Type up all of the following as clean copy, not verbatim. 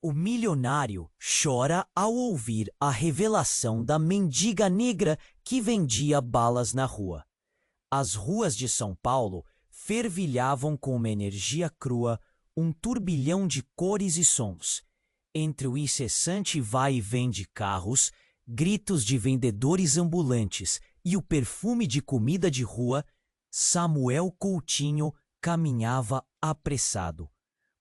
O milionário chora ao ouvir a revelação da mendiga negra que vendia balas na rua. As ruas de São Paulo fervilhavam com uma energia crua, um turbilhão de cores e sons. Entre o incessante vai e vem de carros, gritos de vendedores ambulantes e o perfume de comida de rua, Samuel Coutinho caminhava apressado.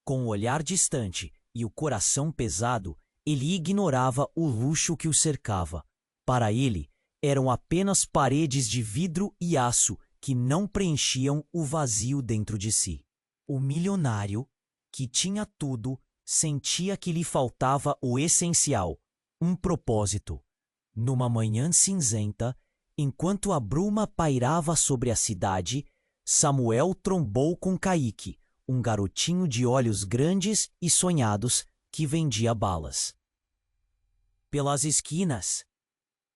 Com o olhar distante e o coração pesado, ele ignorava o luxo que o cercava. Para ele, eram apenas paredes de vidro e aço que não preenchiam o vazio dentro de si. O milionário, que tinha tudo, sentia que lhe faltava o essencial, um propósito. Numa manhã cinzenta, enquanto a bruma pairava sobre a cidade, Samuel trombou com Caíque, um garotinho de olhos grandes e sonhados que vendia balas. Pelas esquinas,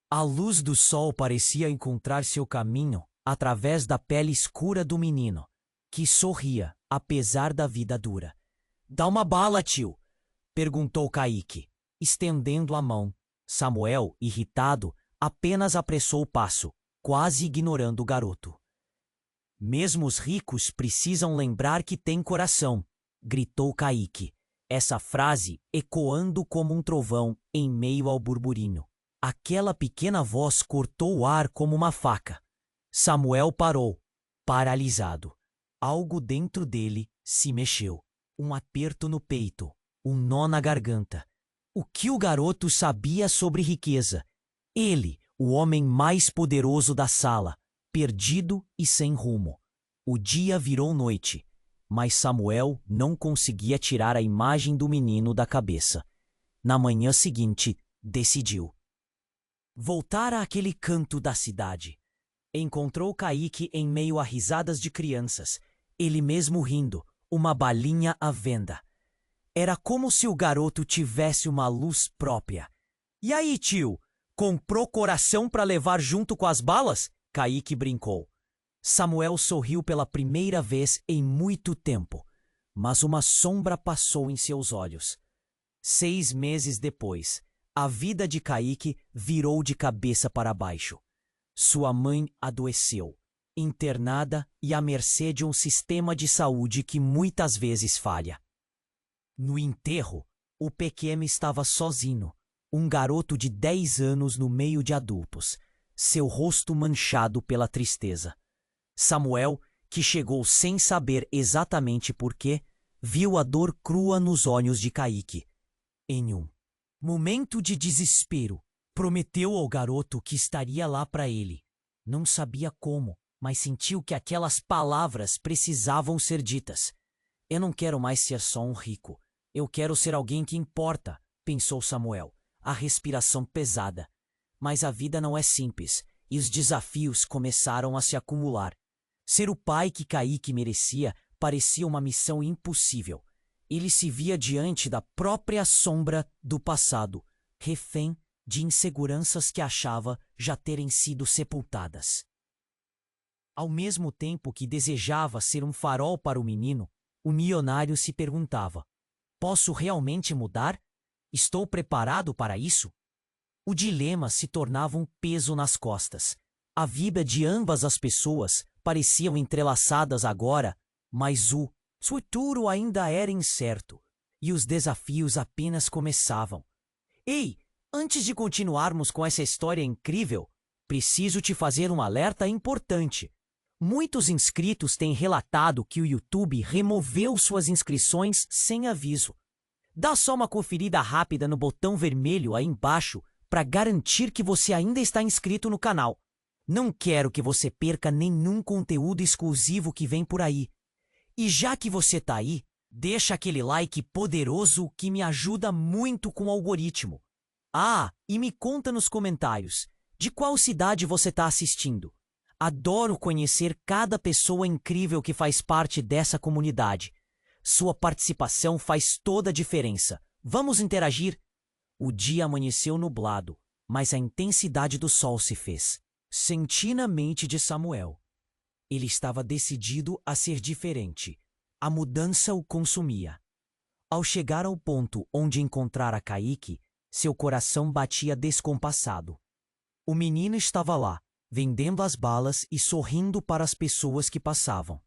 a luz do sol parecia encontrar seu caminho através da pele escura do menino, que sorria apesar da vida dura. "Dá uma bala, tio", perguntou Caíque, estendendo a mão. Samuel, irritado, apenas apressou o passo, quase ignorando o garoto. "Mesmo os ricos precisam lembrar que têm coração", gritou Caíque, essa frase ecoando como um trovão em meio ao burburinho. Aquela pequena voz cortou o ar como uma faca. Samuel parou, paralisado. Algo dentro dele se mexeu. Um aperto no peito, um nó na garganta. O que o garoto sabia sobre riqueza? Ele, o homem mais poderoso da sala, perdido e sem rumo. O dia virou noite, mas Samuel não conseguia tirar a imagem do menino da cabeça. Na manhã seguinte, decidiu. Voltar àquele canto da cidade. Encontrou Caíque em meio a risadas de crianças, ele mesmo rindo, uma balinha à venda. Era como se o garoto tivesse uma luz própria. "E aí, tio, comprou coração para levar junto com as balas?" Caíque brincou. Samuel sorriu pela primeira vez em muito tempo, mas uma sombra passou em seus olhos. 6 meses depois, a vida de Caíque virou de cabeça para baixo. Sua mãe adoeceu, internada e à mercê de um sistema de saúde que muitas vezes falha. No enterro, o pequeno estava sozinho, um garoto de 10 anos no meio de adultos, seu rosto manchado pela tristeza. Samuel, que chegou sem saber exatamente por quê, viu a dor crua nos olhos de Caíque. Em um momento de desespero, prometeu ao garoto que estaria lá para ele. Não sabia como, mas sentiu que aquelas palavras precisavam ser ditas. "Eu não quero mais ser só um rico. Eu quero ser alguém que importa", pensou Samuel, a respiração pesada. Mas a vida não é simples, e os desafios começaram a se acumular. Ser o pai que Caíque merecia parecia uma missão impossível. Ele se via diante da própria sombra do passado, refém de inseguranças que achava já terem sido sepultadas. Ao mesmo tempo que desejava ser um farol para o menino, o milionário se perguntava: "Posso realmente mudar? Estou preparado para isso?" O dilema se tornava um peso nas costas. A vida de ambas as pessoas pareciam entrelaçadas agora, mas o futuro ainda era incerto, e os desafios apenas começavam. "Ei, antes de continuarmos com essa história incrível, preciso te fazer um alerta importante. Muitos inscritos têm relatado que o YouTube removeu suas inscrições sem aviso. Dá só uma conferida rápida no botão vermelho aí embaixo para garantir que você ainda está inscrito no canal. Não quero que você perca nenhum conteúdo exclusivo que vem por aí. E já que você tá aí, deixa aquele like poderoso que me ajuda muito com o algoritmo. Ah, e me conta nos comentários, de qual cidade você está assistindo? Adoro conhecer cada pessoa incrível que faz parte dessa comunidade. Sua participação faz toda a diferença. Vamos interagir? O dia amanheceu nublado, mas a intensidade do sol se fez. Senti na mente de Samuel. Ele estava decidido a ser diferente. A mudança o consumia. Ao chegar ao ponto onde encontrara Caíque, seu coração batia descompassado. O menino estava lá, vendendo as balas e sorrindo para as pessoas que passavam.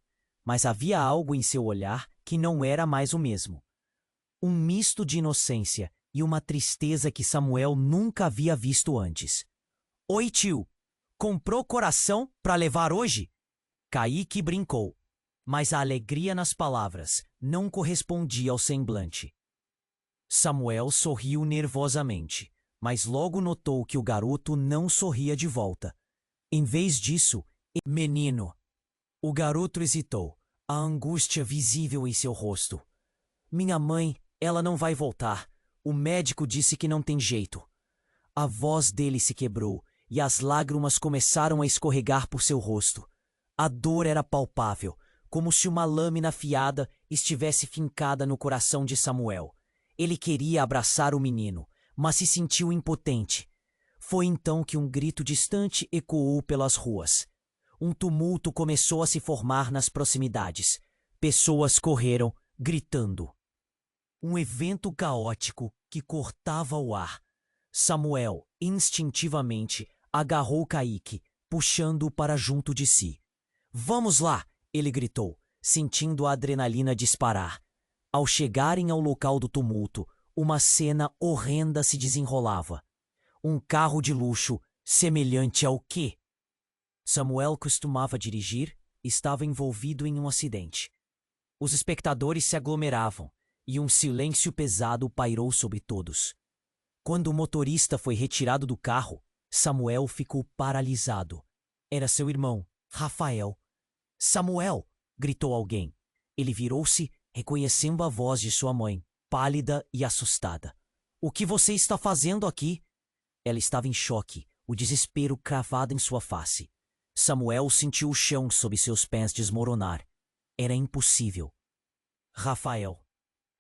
Mas havia algo em seu olhar que não era mais o mesmo. Um misto de inocência e uma tristeza que Samuel nunca havia visto antes. Oi, tio! Comprou coração para levar hoje? Caíque brincou, mas a alegria nas palavras não correspondia ao semblante. Samuel sorriu nervosamente, mas logo notou que o garoto não sorria de volta. Em vez disso, menino. O garoto hesitou, a angústia visível em seu rosto. Minha mãe, ela não vai voltar. O médico disse que não tem jeito. A voz dele se quebrou e as lágrimas começaram a escorregar por seu rosto. A dor era palpável, como se uma lâmina afiada estivesse fincada no coração de Samuel. Ele queria abraçar o menino, mas se sentiu impotente. Foi então que um grito distante ecoou pelas ruas. Um tumulto começou a se formar nas proximidades. Pessoas correram, gritando. Um evento caótico que cortava o ar. Samuel, instintivamente, agarrou Caíque, puxando-o para junto de si. Vamos lá! Ele gritou, sentindo a adrenalina disparar. Ao chegarem ao local do tumulto, uma cena horrenda se desenrolava. Um carro de luxo, semelhante ao que Samuel costumava dirigir, estava envolvido em um acidente. Os espectadores se aglomeravam e um silêncio pesado pairou sobre todos. Quando o motorista foi retirado do carro, Samuel ficou paralisado. Era seu irmão, Rafael. Samuel! Gritou alguém. Ele virou-se, reconhecendo a voz de sua mãe, pálida e assustada. O que você está fazendo aqui? Ela estava em choque, o desespero cravado em sua face. Samuel sentiu o chão sob seus pés desmoronar. Era impossível. Rafael,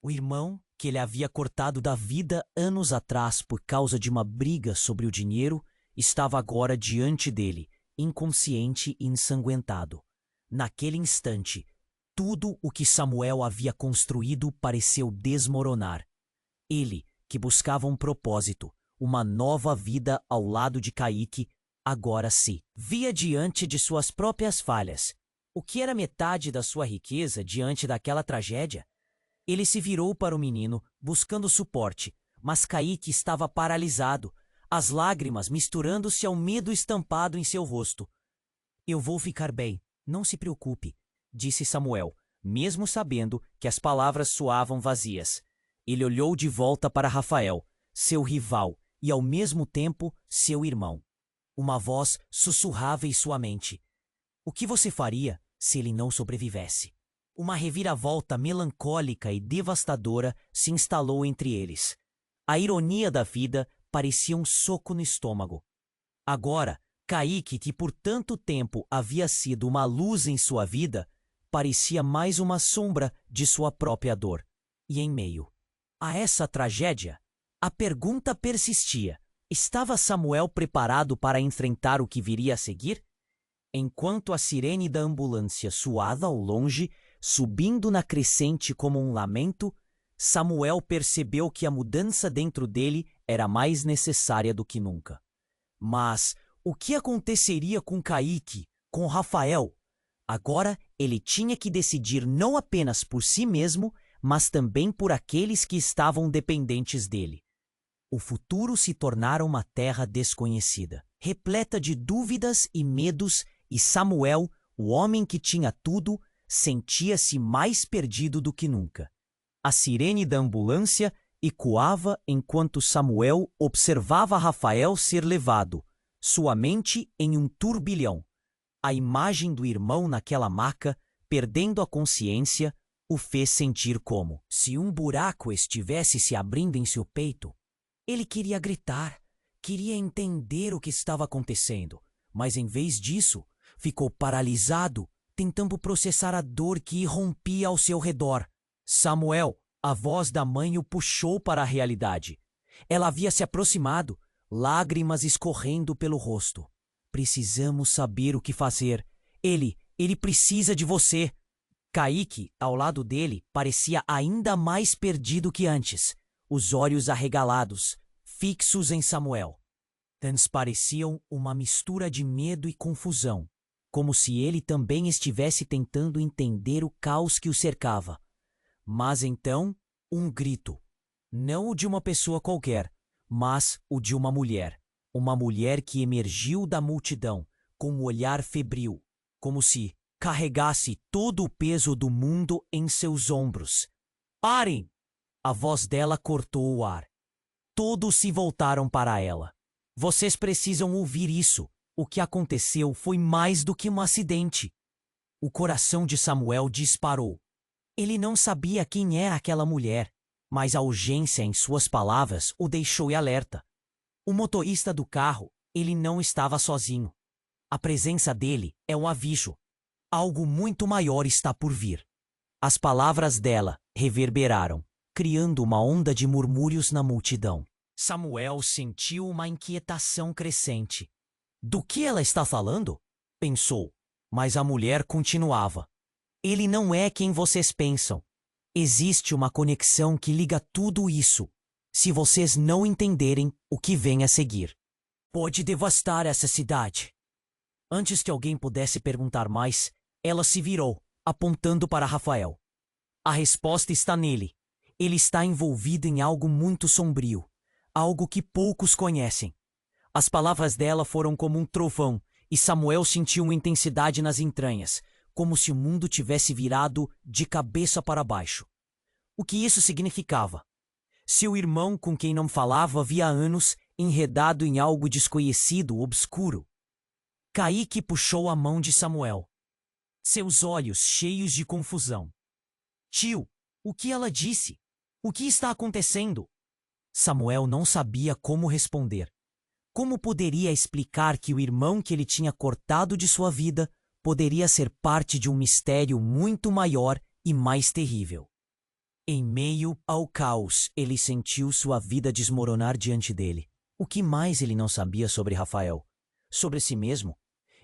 o irmão que ele havia cortado da vida anos atrás por causa de uma briga sobre o dinheiro, estava agora diante dele, inconsciente e ensanguentado. Naquele instante, tudo o que Samuel havia construído pareceu desmoronar. Ele, que buscava um propósito, uma nova vida ao lado de Caíque, agora se via diante de suas próprias falhas. O que era metade da sua riqueza diante daquela tragédia? Ele se virou para o menino, buscando suporte, mas Caíque estava paralisado, as lágrimas misturando-se ao medo estampado em seu rosto. Eu vou ficar bem, não se preocupe, disse Samuel, mesmo sabendo que as palavras soavam vazias. Ele olhou de volta para Rafael, seu rival, e ao mesmo tempo seu irmão. Uma voz sussurrava em sua mente. O que você faria se ele não sobrevivesse? Uma reviravolta melancólica e devastadora se instalou entre eles. A ironia da vida parecia um soco no estômago. Agora, Caíque, que por tanto tempo havia sido uma luz em sua vida, parecia mais uma sombra de sua própria dor. E em meio a essa tragédia, a pergunta persistia. Estava Samuel preparado para enfrentar o que viria a seguir? Enquanto a sirene da ambulância soava ao longe, subindo na crescente como um lamento, Samuel percebeu que a mudança dentro dele era mais necessária do que nunca. Mas o que aconteceria com Caíque, com Rafael? Agora ele tinha que decidir não apenas por si mesmo, mas também por aqueles que estavam dependentes dele. O futuro se tornara uma terra desconhecida, repleta de dúvidas e medos, e Samuel, o homem que tinha tudo, sentia-se mais perdido do que nunca. A sirene da ambulância ecoava enquanto Samuel observava Rafael ser levado, sua mente em um turbilhão. A imagem do irmão naquela maca, perdendo a consciência, o fez sentir como se um buraco estivesse se abrindo em seu peito. Ele queria gritar, queria entender o que estava acontecendo, mas em vez disso, ficou paralisado, tentando processar a dor que irrompia ao seu redor. Samuel, a voz da mãe o puxou para a realidade. Ela havia se aproximado, lágrimas escorrendo pelo rosto. Precisamos saber o que fazer. Ele precisa de você. Caíque, ao lado dele, parecia ainda mais perdido que antes, os olhos arregalados, fixos em Samuel. Transpareciam uma mistura de medo e confusão, como se ele também estivesse tentando entender o caos que o cercava. Mas então, um grito. Não o de uma pessoa qualquer, mas o de uma mulher. Uma mulher que emergiu da multidão, com um olhar febril, como se carregasse todo o peso do mundo em seus ombros. Parem! A voz dela cortou o ar. Todos se voltaram para ela. Vocês precisam ouvir isso. O que aconteceu foi mais do que um acidente. O coração de Samuel disparou. Ele não sabia quem era aquela mulher, mas a urgência em suas palavras o deixou alerta. O motorista do carro, ele não estava sozinho. A presença dele é um aviso. Algo muito maior está por vir. As palavras dela reverberaram, criando uma onda de murmúrios na multidão. Samuel sentiu uma inquietação crescente. Do que ela está falando? Pensou, mas a mulher continuava. Ele não é quem vocês pensam. Existe uma conexão que liga tudo isso. Se vocês não entenderem o que vem a seguir, pode devastar essa cidade. Antes que alguém pudesse perguntar mais, ela se virou, apontando para Rafael. A resposta está nele. Ele está envolvido em algo muito sombrio, algo que poucos conhecem. As palavras dela foram como um trovão, e Samuel sentiu uma intensidade nas entranhas, como se o mundo tivesse virado de cabeça para baixo. O que isso significava? Seu irmão, com quem não falava havia anos, enredado em algo desconhecido, obscuro. Caíque puxou a mão de Samuel. Seus olhos cheios de confusão. Tio, o que ela disse? O que está acontecendo? Samuel não sabia como responder. Como poderia explicar que o irmão que ele tinha cortado de sua vida poderia ser parte de um mistério muito maior e mais terrível? Em meio ao caos, ele sentiu sua vida desmoronar diante dele. O que mais ele não sabia sobre Rafael? Sobre si mesmo?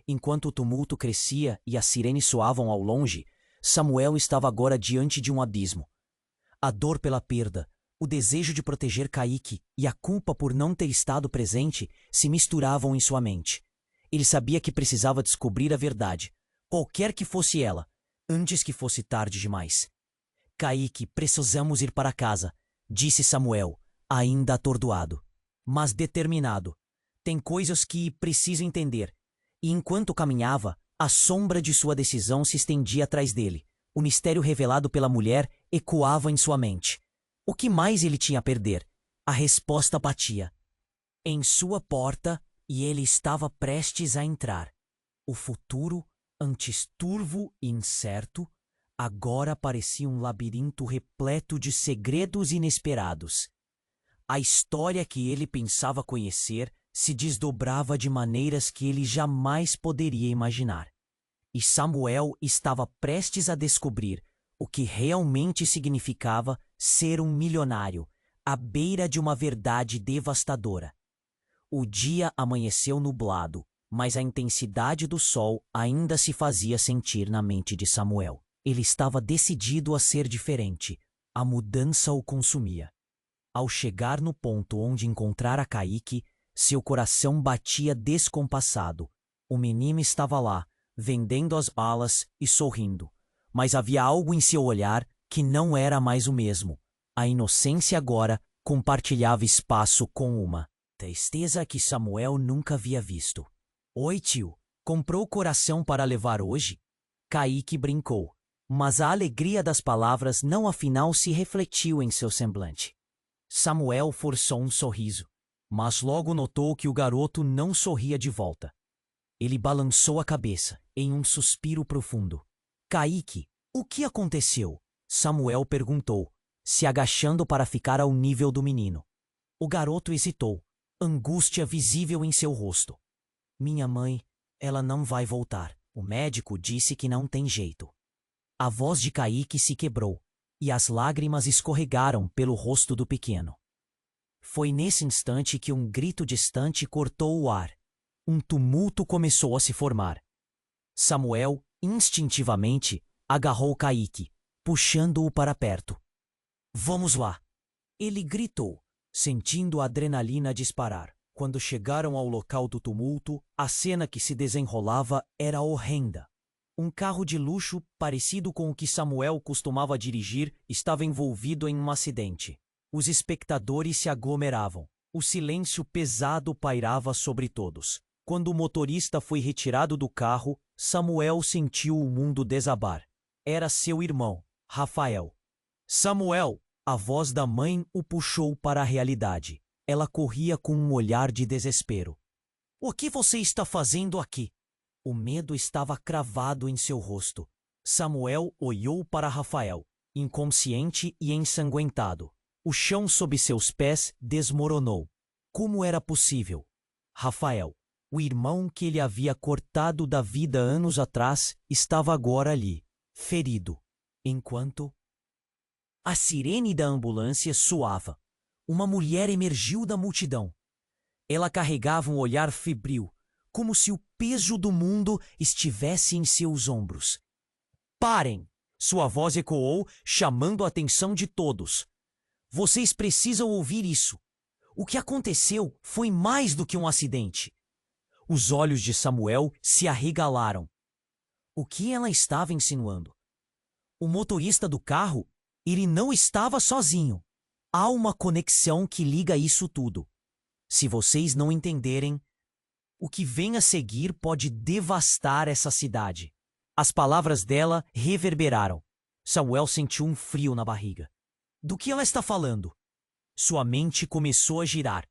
Enquanto o tumulto crescia e as sirenes soavam ao longe, Samuel estava agora diante de um abismo. A dor pela perda, o desejo de proteger Caíque e a culpa por não ter estado presente se misturavam em sua mente. Ele sabia que precisava descobrir a verdade, qualquer que fosse ela, antes que fosse tarde demais. Caíque, precisamos ir para casa, disse Samuel, ainda atordoado, mas determinado. Tem coisas que preciso entender. E enquanto caminhava, a sombra de sua decisão se estendia atrás dele. O mistério revelado pela mulher ecoava em sua mente. O que mais ele tinha a perder? A resposta batia em sua porta e ele estava prestes a entrar. O futuro, antes turvo e incerto, agora parecia um labirinto repleto de segredos inesperados. A história que ele pensava conhecer se desdobrava de maneiras que ele jamais poderia imaginar. E Samuel estava prestes a descobrir o que realmente significava ser um milionário, à beira de uma verdade devastadora. O dia amanheceu nublado, mas a intensidade do sol ainda se fazia sentir na mente de Samuel. Ele estava decidido a ser diferente. A mudança o consumia. Ao chegar no ponto onde encontrara Caíque, seu coração batia descompassado. O menino estava lá, vendendo as balas e sorrindo. Mas havia algo em seu olhar que não era mais o mesmo. A inocência agora compartilhava espaço com uma tristeza que Samuel nunca havia visto. Oi, tio, comprou coração para levar hoje? Caíque brincou, mas a alegria das palavras não afinal se refletiu em seu semblante. Samuel forçou um sorriso, mas logo notou que o garoto não sorria de volta. Ele balançou a cabeça, em um suspiro profundo. Caíque, o que aconteceu? Samuel perguntou, se agachando para ficar ao nível do menino. O garoto hesitou, angústia visível em seu rosto. Minha mãe, ela não vai voltar. O médico disse que não tem jeito. A voz de Caíque se quebrou, e as lágrimas escorregaram pelo rosto do pequeno. Foi nesse instante que um grito distante cortou o ar. Um tumulto começou a se formar. Samuel, instintivamente, agarrou Kaique, puxando-o para perto. Vamos lá! Ele gritou, sentindo a adrenalina disparar. Quando chegaram ao local do tumulto, a cena que se desenrolava era horrenda. Um carro de luxo, parecido com o que Samuel costumava dirigir, estava envolvido em um acidente. Os espectadores se aglomeravam. O silêncio pesado pairava sobre todos. Quando o motorista foi retirado do carro, Samuel sentiu o mundo desabar. Era seu irmão, Rafael. Samuel! A voz da mãe o puxou para a realidade. Ela corria com um olhar de desespero. O que você está fazendo aqui? O medo estava cravado em seu rosto. Samuel olhou para Rafael, inconsciente e ensanguentado. O chão sob seus pés desmoronou. Como era possível? Rafael, o irmão que ele havia cortado da vida anos atrás, estava agora ali, ferido. Enquanto a sirene da ambulância soava, uma mulher emergiu da multidão. Ela carregava um olhar febril, como se o peso do mundo estivesse em seus ombros. Parem! Sua voz ecoou, chamando a atenção de todos. Vocês precisam ouvir isso. O que aconteceu foi mais do que um acidente. Os olhos de Samuel se arregalaram. O que ela estava insinuando? O motorista do carro, ele não estava sozinho. Há uma conexão que liga isso tudo. Se vocês não entenderem, o que vem a seguir pode devastar essa cidade. As palavras dela reverberaram. Samuel sentiu um frio na barriga. Do que ela está falando? Sua mente começou a girar.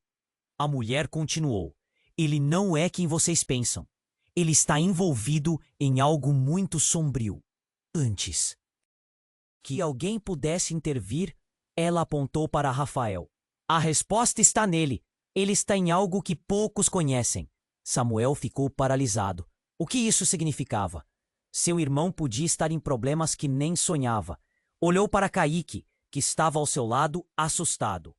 A mulher continuou. Ele não é quem vocês pensam. Ele está envolvido em algo muito sombrio. Antes que alguém pudesse intervir, ela apontou para Rafael. A resposta está nele. Ele está em algo que poucos conhecem. Samuel ficou paralisado. O que isso significava? Seu irmão podia estar em problemas que nem sonhava. Olhou para Kaique, que estava ao seu lado, assustado.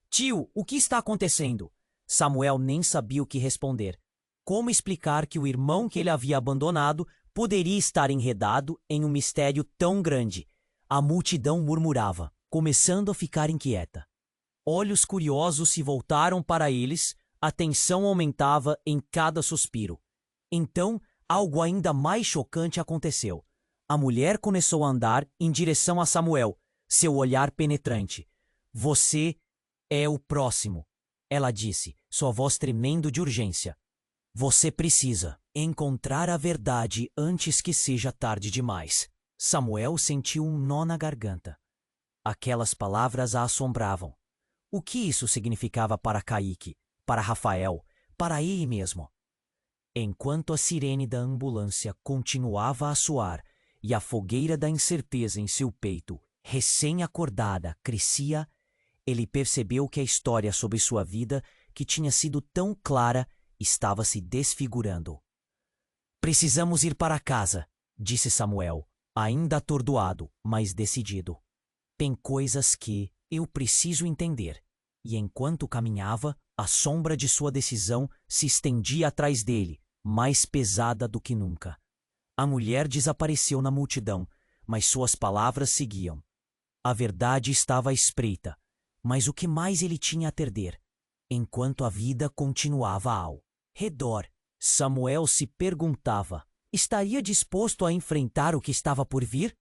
Tio, o que está acontecendo? Samuel nem sabia o que responder. Como explicar que o irmão que ele havia abandonado poderia estar enredado em um mistério tão grande? A multidão murmurava, começando a ficar inquieta. Olhos curiosos se voltaram para eles, a tensão aumentava em cada suspiro. Então, algo ainda mais chocante aconteceu. A mulher começou a andar em direção a Samuel, seu olhar penetrante. Você é o próximo, ela disse, sua voz tremendo de urgência. Você precisa encontrar a verdade antes que seja tarde demais. Samuel sentiu um nó na garganta. Aquelas palavras a assombravam. O que isso significava para Kaique, para Rafael, para ele mesmo? Enquanto a sirene da ambulância continuava a soar e a fogueira da incerteza em seu peito, recém-acordada, crescia, ele percebeu que a história sobre sua vida, que tinha sido tão clara, estava se desfigurando. Precisamos ir para casa, disse Samuel, ainda atordoado, mas decidido. Tem coisas que eu preciso entender. E enquanto caminhava, a sombra de sua decisão se estendia atrás dele, mais pesada do que nunca. A mulher desapareceu na multidão, mas suas palavras seguiam. A verdade estava à espreita, mas o que mais ele tinha a perder? Enquanto a vida continuava ao redor, Samuel se perguntava, estaria disposto a enfrentar o que estava por vir?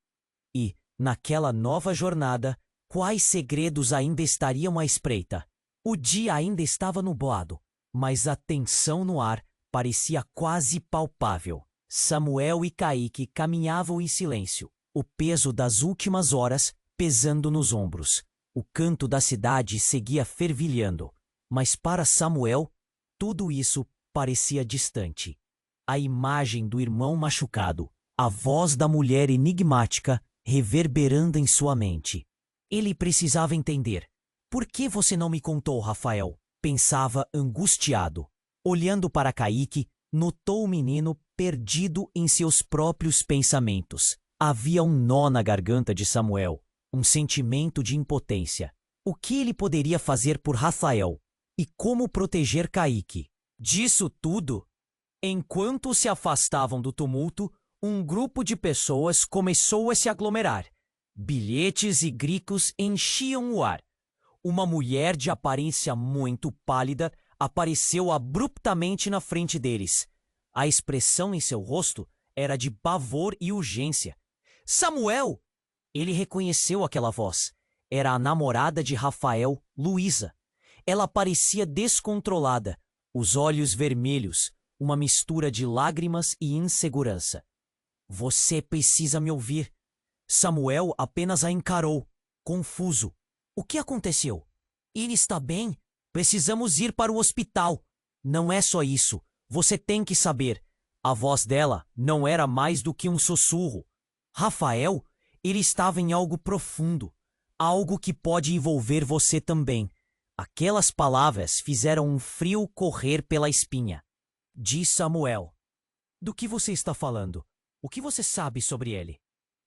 E, naquela nova jornada, quais segredos ainda estariam à espreita? O dia ainda estava nublado, mas a tensão no ar parecia quase palpável. Samuel e Kaique caminhavam em silêncio, o peso das últimas horas pesando nos ombros. O canto da cidade seguia fervilhando, mas para Samuel, tudo isso parecia distante. A imagem do irmão machucado, a voz da mulher enigmática reverberando em sua mente. Ele precisava entender. Por que você não me contou, Rafael? Pensava angustiado. Olhando para Kaique, notou o menino perdido em seus próprios pensamentos. Havia um nó na garganta de Samuel, um sentimento de impotência. O que ele poderia fazer por Rafael? E como proteger Kaique? Disso tudo, enquanto se afastavam do tumulto, Um grupo de pessoas começou a se aglomerar. Bilhetes e gritos enchiam o ar. Uma mulher de aparência muito pálida apareceu abruptamente na frente deles. A expressão em seu rosto era de pavor e urgência. Samuel! Ele reconheceu aquela voz. Era a namorada de Rafael, Luísa. Ela parecia descontrolada, os olhos vermelhos, uma mistura de lágrimas e insegurança. Você precisa me ouvir. Samuel apenas a encarou, confuso. O que aconteceu? Ele está bem? Precisamos ir para o hospital. Não é só isso. Você tem que saber. A voz dela não era mais do que um sussurro. Rafael, ele estava em algo profundo. Algo que pode envolver você também. Aquelas palavras fizeram um frio correr pela espinha. Diz Samuel. Do que você está falando? O que você sabe sobre ele?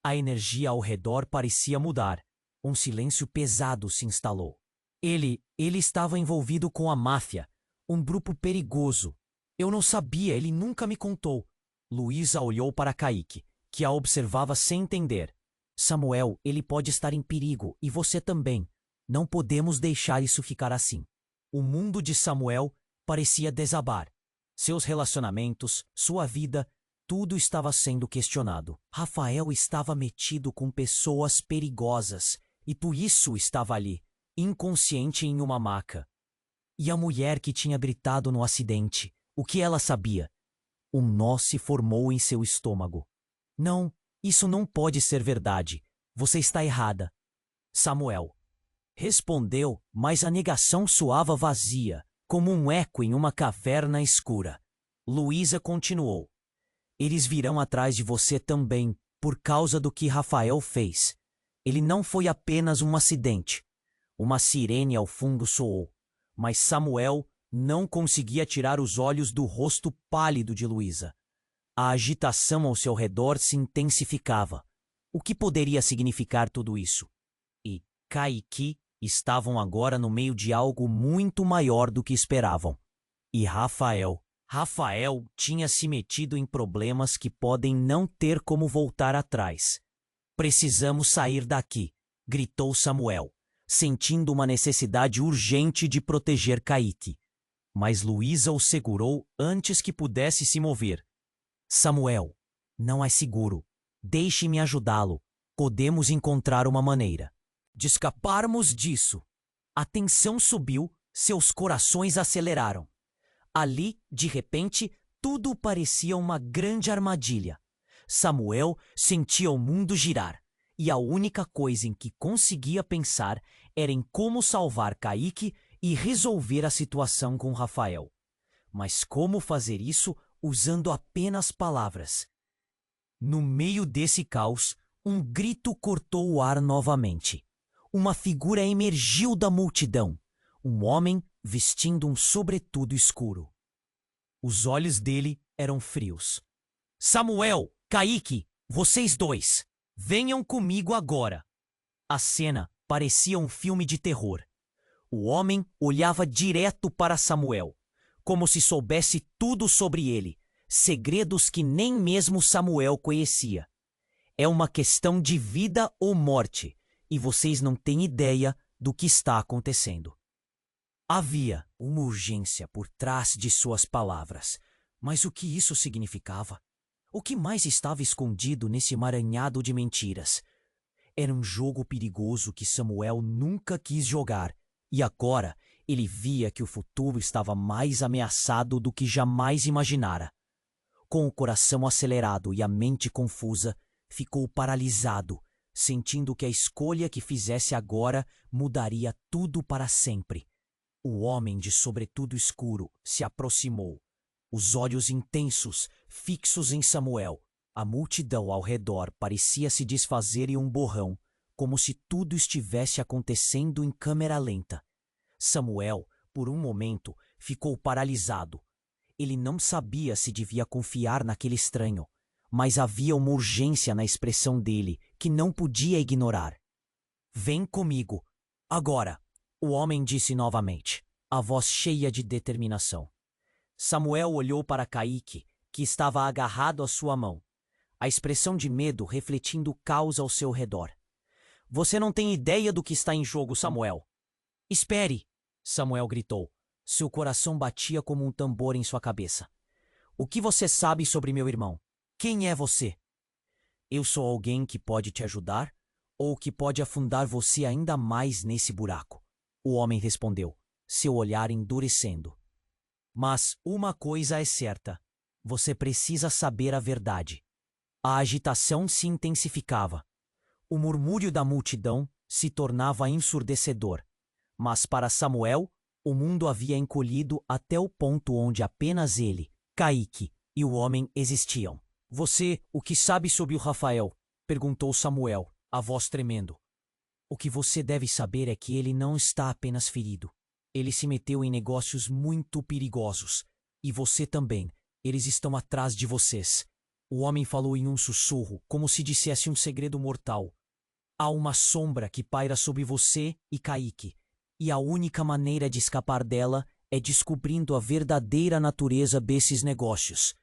A energia ao redor parecia mudar. Um silêncio pesado se instalou. Ele estava envolvido com a máfia, um grupo perigoso. Eu não sabia, ele nunca me contou. Luísa olhou para Kaique, que a observava sem entender. Samuel, ele pode estar em perigo, e você também. Não podemos deixar isso ficar assim. O mundo de Samuel parecia desabar. Seus relacionamentos, sua vida, tudo estava sendo questionado. Rafael estava metido com pessoas perigosas, e por isso estava ali, inconsciente em uma maca. E a mulher que tinha gritado no acidente, o que ela sabia? Um nó se formou em seu estômago. Não, isso não pode ser verdade. Você está errada. Samuel respondeu, mas a negação soava vazia, como um eco em uma caverna escura. Luísa continuou. Eles virão atrás de você também, por causa do que Rafael fez. Ele não foi apenas um acidente. Uma sirene ao fundo soou, mas Samuel não conseguia tirar os olhos do rosto pálido de Luísa. A agitação ao seu redor se intensificava. O que poderia significar tudo isso? E Kaique estavam agora no meio de algo muito maior do que esperavam. E Rafael tinha se metido em problemas que podem não ter como voltar atrás. Precisamos sair daqui, gritou Samuel, sentindo uma necessidade urgente de proteger Kaique. Mas Luísa o segurou antes que pudesse se mover. Samuel, não é seguro. Deixe-me ajudá-lo. Podemos encontrar uma maneira de escaparmos disso. A tensão subiu, seus corações aceleraram. Ali, de repente, tudo parecia uma grande armadilha. Samuel sentia o mundo girar, e a única coisa em que conseguia pensar era em como salvar Kaique e resolver a situação com Rafael. Mas como fazer isso usando apenas palavras? No meio desse caos, um grito cortou o ar novamente. Uma figura emergiu da multidão. Um homem vestindo um sobretudo escuro. Os olhos dele eram frios. Samuel, Kaique, vocês dois, venham comigo agora. A cena parecia um filme de terror. O homem olhava direto para Samuel, como se soubesse tudo sobre ele, segredos que nem mesmo Samuel conhecia. É uma questão de vida ou morte, e vocês não têm ideia do que está acontecendo. Havia uma urgência por trás de suas palavras, mas o que isso significava? O que mais estava escondido nesse emaranhado de mentiras? Era um jogo perigoso que Samuel nunca quis jogar, e agora ele via que o futuro estava mais ameaçado do que jamais imaginara. Com o coração acelerado e a mente confusa, ficou paralisado, sentindo que a escolha que fizesse agora mudaria tudo para sempre. O homem de sobretudo escuro se aproximou, os olhos intensos fixos em Samuel. A multidão ao redor parecia se desfazer em um borrão, como se tudo estivesse acontecendo em câmera lenta. Samuel, por um momento, ficou paralisado. Ele não sabia se devia confiar naquele estranho, mas havia uma urgência na expressão dele que não podia ignorar. Vem comigo, agora, o homem disse novamente, a voz cheia de determinação. Samuel olhou para Kaique, que estava agarrado à sua mão. a expressão de medo refletindo o caos ao seu redor. Você não tem ideia do que está em jogo, Samuel. Espere! Samuel gritou. Seu coração batia como um tambor em sua cabeça. O que você sabe sobre meu irmão? Quem é você? Eu sou alguém que pode te ajudar ou que pode afundar você ainda mais nesse buraco. O homem respondeu, seu olhar endurecendo. Mas uma coisa é certa. Você precisa saber a verdade. A agitação se intensificava. O murmúrio da multidão se tornava ensurdecedor. Mas para Samuel, o mundo havia encolhido até o ponto onde apenas ele, Caíque e o homem existiam. Você, o que sabe sobre o Rafael? Perguntou Samuel, a voz tremendo. O que você deve saber é que ele não está apenas ferido. Ele se meteu em negócios muito perigosos. E você também. Eles estão atrás de vocês. O homem falou em um sussurro, como se dissesse um segredo mortal. Há uma sombra que paira sobre você e Caíque, e a única maneira de escapar dela é descobrindo a verdadeira natureza desses negócios.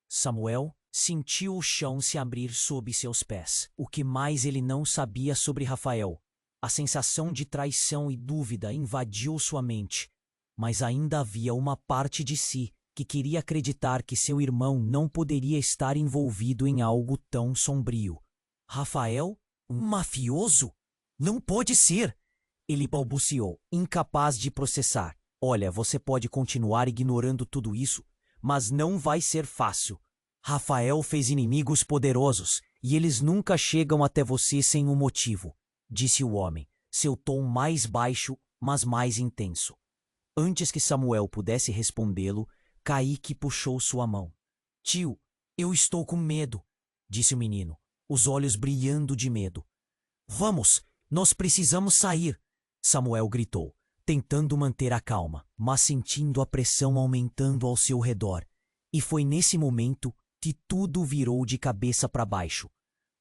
Samuel sentiu o chão se abrir sob seus pés. O que mais ele não sabia sobre Rafael? A sensação de traição e dúvida invadiu sua mente, mas ainda havia uma parte de si que queria acreditar que seu irmão não poderia estar envolvido em algo tão sombrio. Rafael? Um mafioso? Não pode ser! Ele balbuciou, incapaz de processar. Olha, você pode continuar ignorando tudo isso, mas não vai ser fácil. Rafael fez inimigos poderosos e eles nunca chegam até você sem um motivo, disse o homem, seu tom mais baixo, mas mais intenso. Antes que Samuel pudesse respondê-lo, Caíque puxou sua mão. Tio, eu estou com medo, disse o menino, os olhos brilhando de medo. Vamos, nós precisamos sair, Samuel gritou, tentando manter a calma, mas sentindo a pressão aumentando ao seu redor. E foi nesse momento que tudo virou de cabeça para baixo.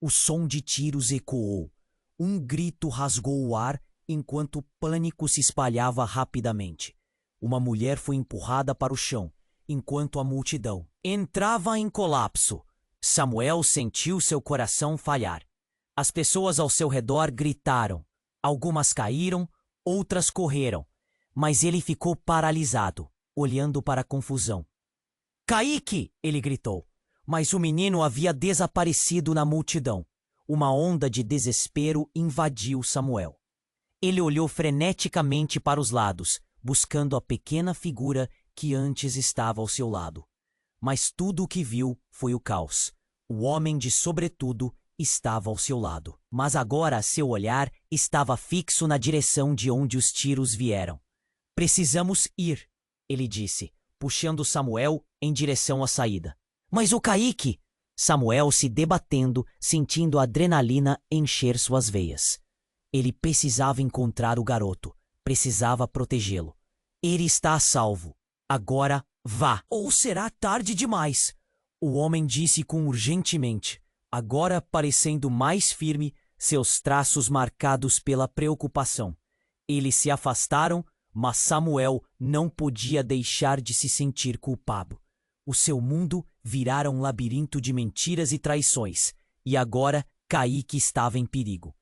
O som de tiros ecoou. Um grito rasgou o ar enquanto o pânico se espalhava rapidamente. Uma mulher foi empurrada para o chão, enquanto a multidão entrava em colapso. Samuel sentiu seu coração falhar. As pessoas ao seu redor gritaram. Algumas caíram, outras correram, mas ele ficou paralisado, olhando para a confusão. Caíque! Ele gritou, mas o menino havia desaparecido na multidão. Uma onda de desespero invadiu Samuel. Ele olhou freneticamente para os lados, buscando a pequena figura que antes estava ao seu lado. Mas tudo o que viu foi o caos. O homem de sobretudo estava ao seu lado, mas agora seu olhar estava fixo na direção de onde os tiros vieram. Precisamos ir, ele disse, puxando Samuel em direção à saída. Mas o Caíque! Samuel se debatendo, sentindo a adrenalina encher suas veias. Ele precisava encontrar o garoto, precisava protegê-lo. Ele está a salvo. Agora vá, ou será tarde demais, o homem disse com urgentemente, agora parecendo mais firme, seus traços marcados pela preocupação. Eles se afastaram, mas Samuel não podia deixar de se sentir culpado. O seu mundo virara um labirinto de mentiras e traições, e agora Caíque estava em perigo.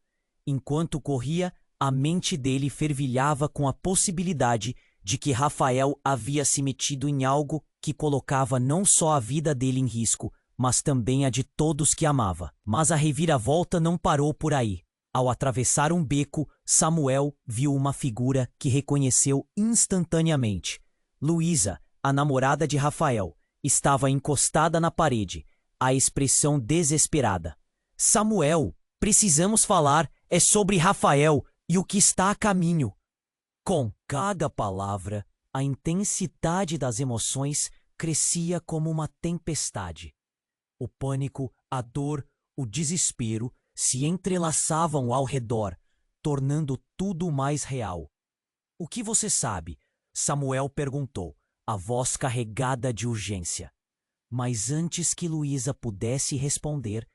Enquanto corria, a mente dele fervilhava com a possibilidade de que Rafael havia se metido em algo que colocava não só a vida dele em risco, mas também a de todos que amava. Mas a reviravolta não parou por aí. Ao atravessar um beco, Samuel viu uma figura que reconheceu instantaneamente. Luísa, a namorada de Rafael, estava encostada na parede, a expressão desesperada. Samuel, precisamos falar, é sobre Rafael e o que está a caminho. Com cada palavra, a intensidade das emoções crescia como uma tempestade. O pânico, a dor, o desespero se entrelaçavam ao redor, tornando tudo mais real. O que você sabe? Samuel perguntou, a voz carregada de urgência. Mas antes que Luísa pudesse responder,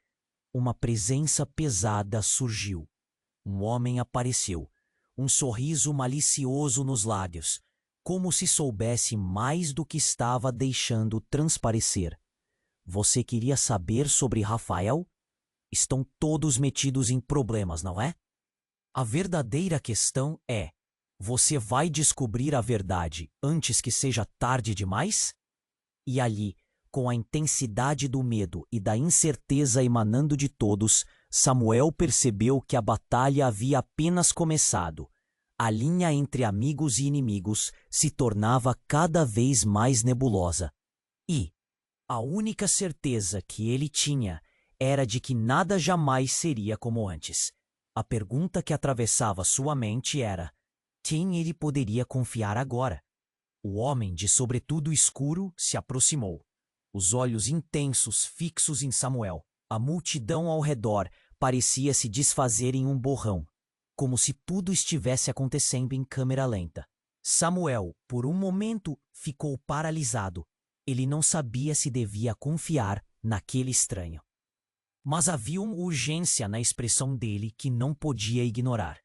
uma presença pesada surgiu. Um homem apareceu, um sorriso malicioso nos lábios, como se soubesse mais do que estava deixando transparecer. Você queria saber sobre Rafael? Estão todos metidos em problemas, não é? A verdadeira questão é: você vai descobrir a verdade antes que seja tarde demais? E ali, com a intensidade do medo e da incerteza emanando de todos, Samuel percebeu que a batalha havia apenas começado. A linha entre amigos e inimigos se tornava cada vez mais nebulosa. E a única certeza que ele tinha era de que nada jamais seria como antes. A pergunta que atravessava sua mente era: quem ele poderia confiar agora? O homem de sobretudo escuro se aproximou, os olhos intensos fixos em Samuel. A multidão ao redor parecia se desfazer em um borrão, como se tudo estivesse acontecendo em câmera lenta. Samuel, por um momento, ficou paralisado. Ele não sabia se devia confiar naquele estranho. Mas havia uma urgência na expressão dele que não podia ignorar.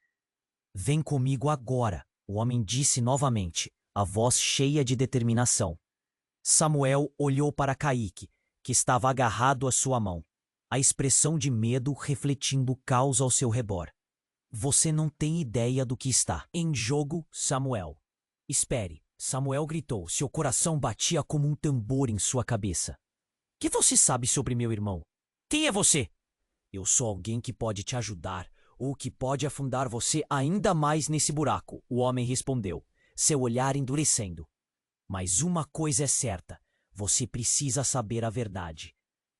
Vem comigo agora, o homem disse novamente, a voz cheia de determinação. Samuel olhou para Caíque, que estava agarrado à sua mão, a expressão de medo refletindo o caos ao seu redor. Você não tem ideia do que está em jogo, Samuel. Espere, Samuel gritou, seu coração batia como um tambor em sua cabeça. Que você sabe sobre meu irmão? Quem é você? Eu sou alguém que pode te ajudar, ou que pode afundar você ainda mais nesse buraco, o homem respondeu, seu olhar endurecendo. Mas uma coisa é certa, você precisa saber a verdade.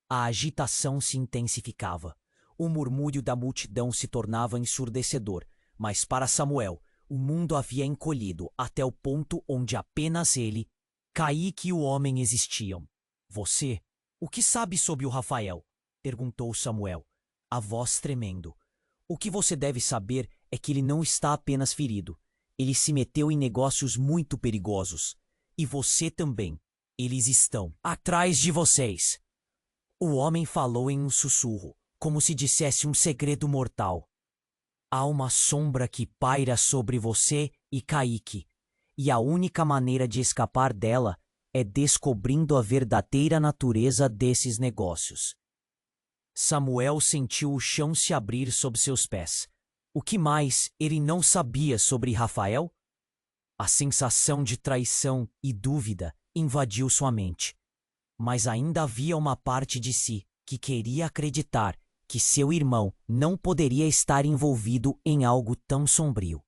A agitação se intensificava. O murmúrio da multidão se tornava ensurdecedor, mas para Samuel, o mundo havia encolhido até o ponto onde apenas ele, Caíque e o homem existiam. Você, o que sabe sobre o Rafael? Perguntou Samuel, a voz tremendo. O que você deve saber é que ele não está apenas ferido. Ele se meteu em negócios muito perigosos. E você também. Eles estão atrás de vocês. O homem falou em um sussurro, como se dissesse um segredo mortal. Há uma sombra que paira sobre você e Caíque, e a única maneira de escapar dela é descobrindo a verdadeira natureza desses negócios. Samuel sentiu o chão se abrir sob seus pés. O que mais ele não sabia sobre Rafael? A sensação de traição e dúvida invadiu sua mente. Mas ainda havia uma parte de si que queria acreditar que seu irmão não poderia estar envolvido em algo tão sombrio.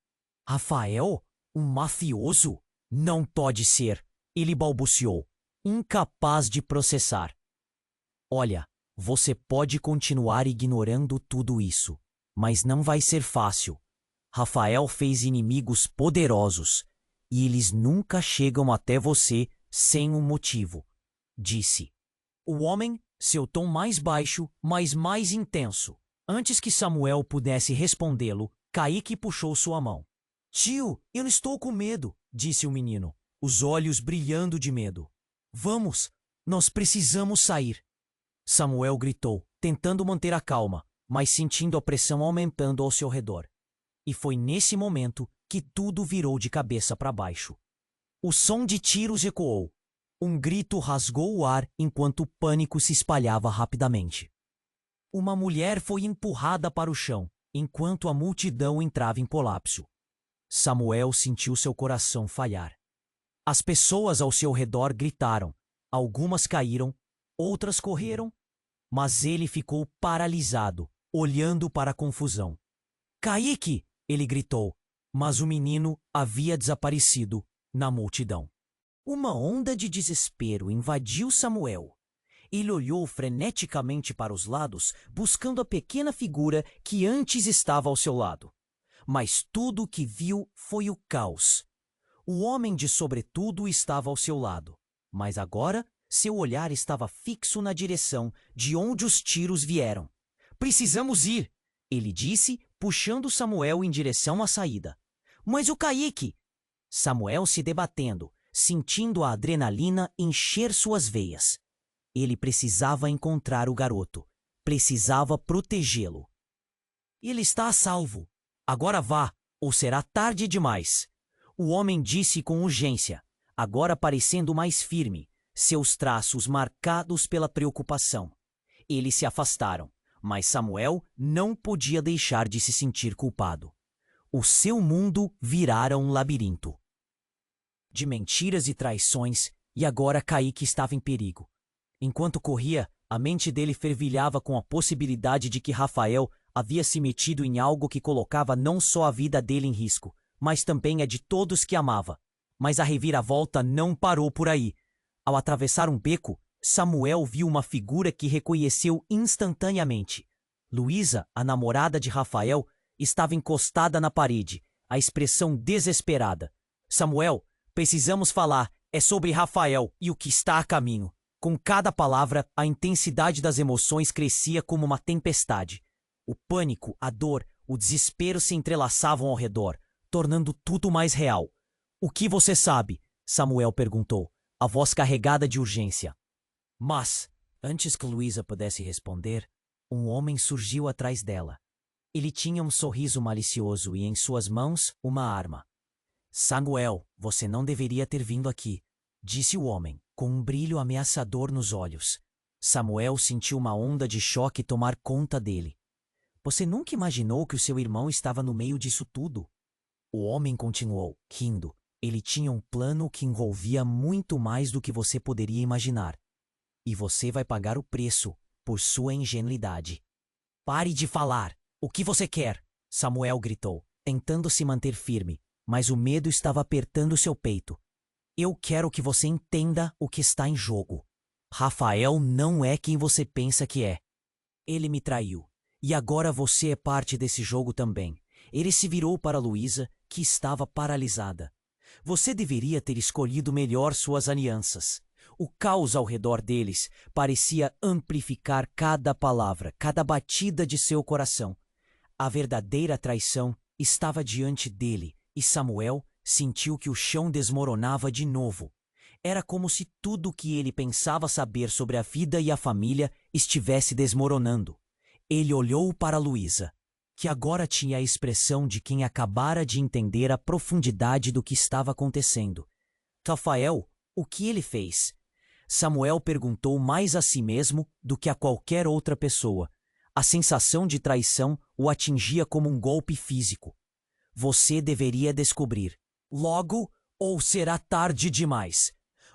Rafael? Um mafioso? Não pode ser, ele balbuciou, incapaz de processar. Olha, você pode continuar ignorando tudo isso, mas não vai ser fácil. Rafael fez inimigos poderosos, e eles nunca chegam até você sem um motivo, disse. O homem, seu tom mais baixo, mas mais intenso. Antes que Samuel pudesse respondê-lo, Caíque puxou sua mão. Tio, eu estou com medo, disse o menino, os olhos brilhando de medo. Vamos, nós precisamos sair. Samuel gritou, tentando manter a calma, mas sentindo a pressão aumentando ao seu redor. E foi nesse momento que tudo virou de cabeça para baixo. O som de tiros ecoou. Um grito rasgou o ar enquanto o pânico se espalhava rapidamente. Uma mulher foi empurrada para o chão, enquanto a multidão entrava em colapso. Samuel sentiu seu coração falhar. As pessoas ao seu redor gritaram. Algumas caíram, outras correram, mas ele ficou paralisado, olhando para a confusão. Caíque! Ele gritou, mas o menino havia desaparecido na multidão. Uma onda de desespero invadiu Samuel. Ele olhou freneticamente para os lados, buscando a pequena figura que antes estava ao seu lado. Mas tudo o que viu foi o caos. O homem de sobretudo estava ao seu lado, mas agora seu olhar estava fixo na direção de onde os tiros vieram. Precisamos ir, ele disse, puxando Samuel em direção à saída. Mas o Caíque! Samuel se debatendo, sentindo a adrenalina encher suas veias. Ele precisava encontrar o garoto. Precisava protegê-lo. Ele está a salvo. Agora vá, ou será tarde demais. O homem disse com urgência, agora parecendo mais firme, seus traços marcados pela preocupação. Eles se afastaram, mas Samuel não podia deixar de se sentir culpado. O seu mundo virara um labirinto de mentiras e traições, e agora Caíque estava em perigo. Enquanto corria, a mente dele fervilhava com a possibilidade de que Rafael havia se metido em algo que colocava não só a vida dele em risco, mas também a de todos que amava. Mas a reviravolta não parou por aí. Ao atravessar um beco, Samuel viu uma figura que reconheceu instantaneamente. Luísa, a namorada de Rafael, estava encostada na parede, a expressão desesperada. Samuel, precisamos falar, é sobre Rafael e o que está a caminho. Com cada palavra, a intensidade das emoções crescia como uma tempestade. O pânico, a dor, o desespero se entrelaçavam ao redor, tornando tudo mais real. O que você sabe? Samuel perguntou, a voz carregada de urgência. Mas, antes que Luísa pudesse responder, um homem surgiu atrás dela. Ele tinha um sorriso malicioso e em suas mãos uma arma. Samuel, você não deveria ter vindo aqui, disse o homem, com um brilho ameaçador nos olhos. Samuel sentiu uma onda de choque tomar conta dele. Você nunca imaginou que o seu irmão estava no meio disso tudo? O homem continuou, rindo. Ele tinha um plano que envolvia muito mais do que você poderia imaginar. E você vai pagar o preço por sua ingenuidade. Pare de falar! O que você quer? Samuel gritou, tentando se manter firme, mas o medo estava apertando seu peito. Eu quero que você entenda o que está em jogo. Rafael não é quem você pensa que é. Ele me traiu. E agora você é parte desse jogo também. Ele se virou para Luísa, que estava paralisada. Você deveria ter escolhido melhor suas alianças. O caos ao redor deles parecia amplificar cada palavra, cada batida de seu coração. A verdadeira traição estava diante dele, e Samuel sentiu que o chão desmoronava de novo. Era como se tudo o que ele pensava saber sobre a vida e a família estivesse desmoronando. Ele olhou para Luísa, que agora tinha a expressão de quem acabara de entender a profundidade do que estava acontecendo. Rafael, o que ele fez? Samuel perguntou mais a si mesmo do que a qualquer outra pessoa. A sensação de traição o atingia como um golpe físico. Você deveria descobrir. Logo, ou será tarde demais.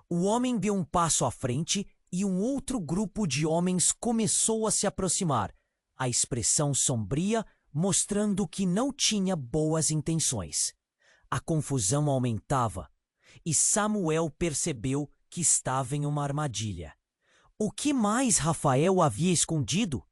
O homem deu um passo à frente e um outro grupo de homens começou a se aproximar, a expressão sombria mostrando que não tinha boas intenções. A confusão aumentava e Samuel percebeu que estava em uma armadilha. O que mais Rafael havia escondido?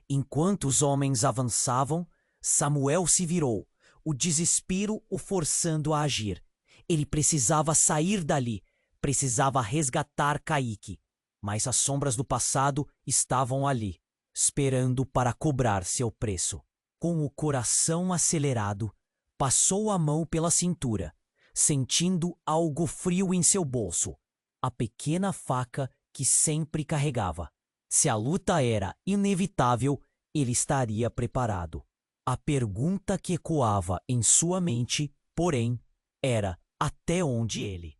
Enquanto os homens avançavam, Samuel se virou, o desespero o forçando a agir. Ele precisava sair dali, precisava resgatar Caíque, mas as sombras do passado estavam ali, esperando para cobrar seu preço. Com o coração acelerado, passou a mão pela cintura, sentindo algo frio em seu bolso, a pequena faca que sempre carregava. Se a luta era inevitável, ele estaria preparado. A pergunta que ecoava em sua mente, porém, era até onde ele